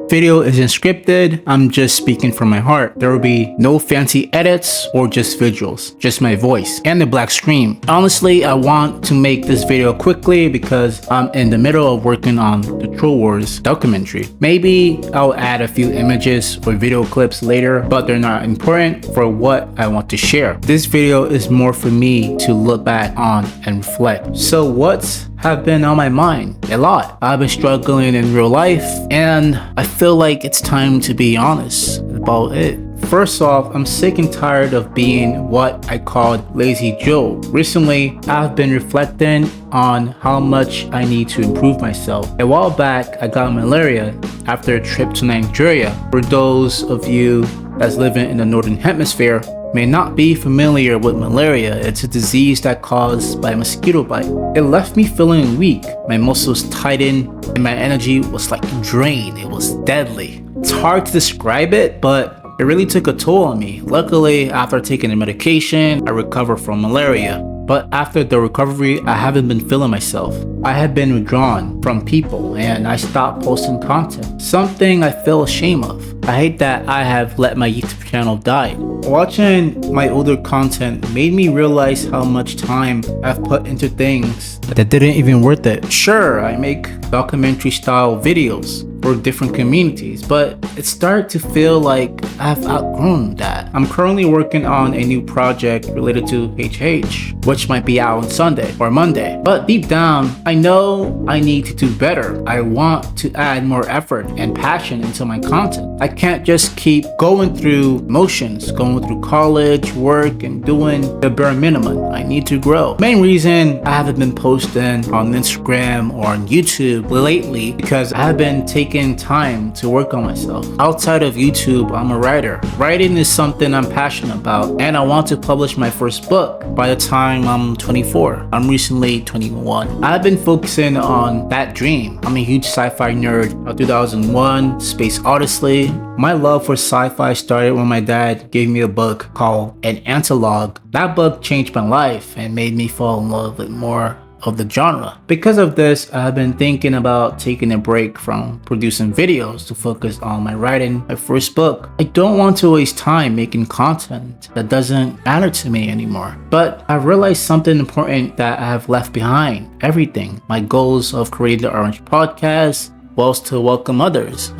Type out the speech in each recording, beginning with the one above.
Video isn't scripted, I'm just speaking from my heart. There will be no fancy edits or just visuals, just my voice and the black screen. Honestly, I want to make this video quickly because I'm in the middle of working on the Troll Wars documentary. Maybe I'll add a few images or video clips later, but they're not important for what I want to share. This video is more for me to look back on and reflect. So what's have been on my mind? A lot. I've been struggling in real life and I feel like it's time to be honest about it. First off, I'm sick and tired of being what I called Lazy Joe. Recently, I've been reflecting on how much I need to improve myself. A while back, I got malaria after a trip to Nigeria. For those of you that's living in the Northern Hemisphere, may not be familiar with malaria. It's a disease that's caused by a mosquito bite. It left me feeling weak. My muscles tightened and my energy was like drained. It was deadly. It's hard to describe it, but it really took a toll on me. Luckily, after taking the medication, I recovered from malaria. But after the recovery, I haven't been feeling myself. I have been withdrawn from people and I stopped posting content. Something I feel ashamed of. I hate that I have let my YouTube channel die. Watching my older content made me realize how much time I've put into things that didn't even worth it. Sure, I make documentary style videos for different communities, but it started to feel like I've outgrown that. I'm currently working on a new project related to HH, which might be out on Sunday or Monday. But deep down, I know I need to do better. I want to add more effort and passion into my content. I can't just keep going through motions, going through college, work, and doing the bare minimum. I need to grow. Main reason I haven't been posting on Instagram or on YouTube lately because I have been taking time to work on myself. Outside of YouTube, I'm a writer. Writing is something I'm passionate about and I want to publish my first book by the time I'm 24. I'm recently 21. I've been focusing on that dream. I'm a huge sci-fi nerd. 2001, Space Odyssey. My love for sci-fi started when my dad gave me a book called An Antilogue. That book changed my life and made me fall in love with more of the genre. Because of this, I have been thinking about taking a break from producing videos to focus on my writing my first book. I don't want to waste time making content that doesn't matter to me anymore. But I realized something important that I have left behind. Everything. My goals of creating the Orange Podcast was to welcome others,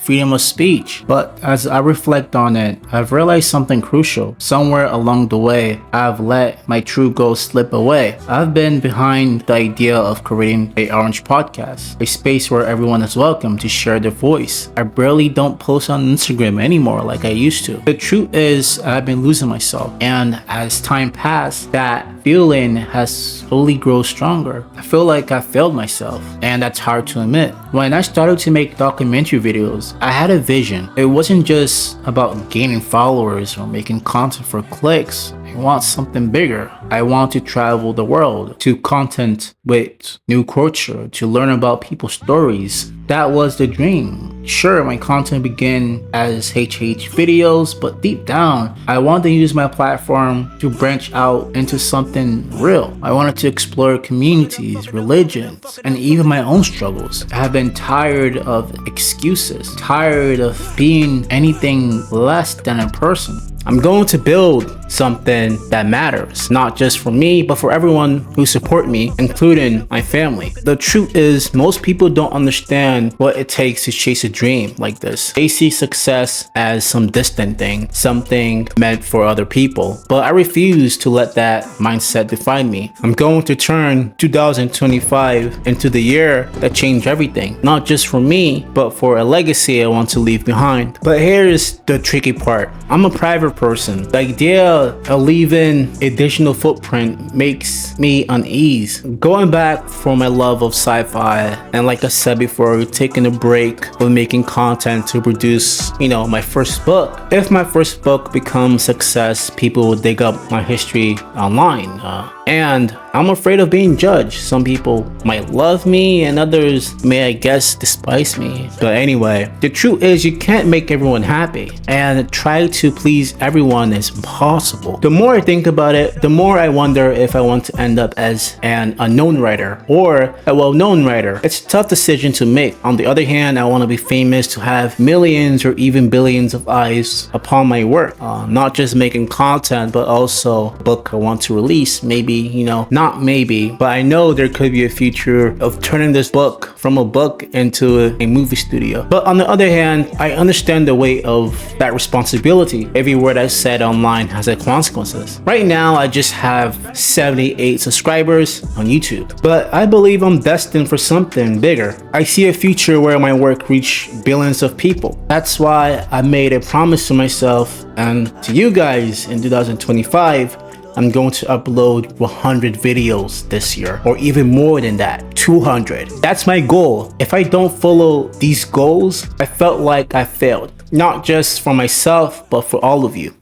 freedom of speech. But as I reflect on it, I've realized something crucial. Somewhere along the way, I've let my true goals slip away. I've been behind the idea of creating a Orange Podcast, a space where everyone is welcome to share their voice. I barely don't post on Instagram anymore like I used to. The truth is, I've been losing myself. And as time passed, that feeling has slowly grown stronger. I feel like I failed myself, and that's hard to admit. When I started to make documentary videos, I had a vision. It wasn't just about gaining followers or making content for clicks. I want something bigger. I want to travel the world, to content with new culture, to learn about people's stories. That was the dream. Sure, my content began as HH videos, but deep down, I want to use my platform to branch out into something real. I wanted to explore communities, religions, and even my own struggles. I have been tired of excuses, tired of being anything less than a person. I'm going to build something that matters, not just for me, but for everyone who support me, including my family. The truth is, most people don't understand what it takes to chase a dream like this. They see success as some distant thing, something meant for other people. But I refuse to let that mindset define me. I'm going to turn 2025 into the year that changed everything, not just for me, but for a legacy I want to leave behind. But here's the tricky part. I'm a private person. The idea of leaving additional footprint makes me unease. Going back from my love of sci-fi, and like I said before, taking a break with making content to produce, my first book. If my first book becomes success, people will dig up my history online. And I'm afraid of being judged. Some people might love me and others may, I guess, despise me. But anyway, the truth is you can't make everyone happy, and try to please everyone is impossible. The more I think about it, the more I wonder if I want to end up as an unknown writer or a well-known writer. It's a tough decision to make. On the other hand, I want to be famous to have millions or even billions of eyes upon my work. Not just making content, but also a book I want to release. Maybe, not maybe, but I know there could be a future of turning this book from a book into a movie studio. But on the other hand, I understand the weight of that responsibility. Every word I said online has consequences. Right now, I just have 78 subscribers on YouTube, but I believe I'm destined for something bigger. I see a future where my work reach billions of people. That's why I made a promise to myself and to you guys in 2025. I'm going to upload 100 videos this year, or even more than that, 200. That's my goal. If I don't follow these goals, I felt like I failed. Not just for myself, but for all of you.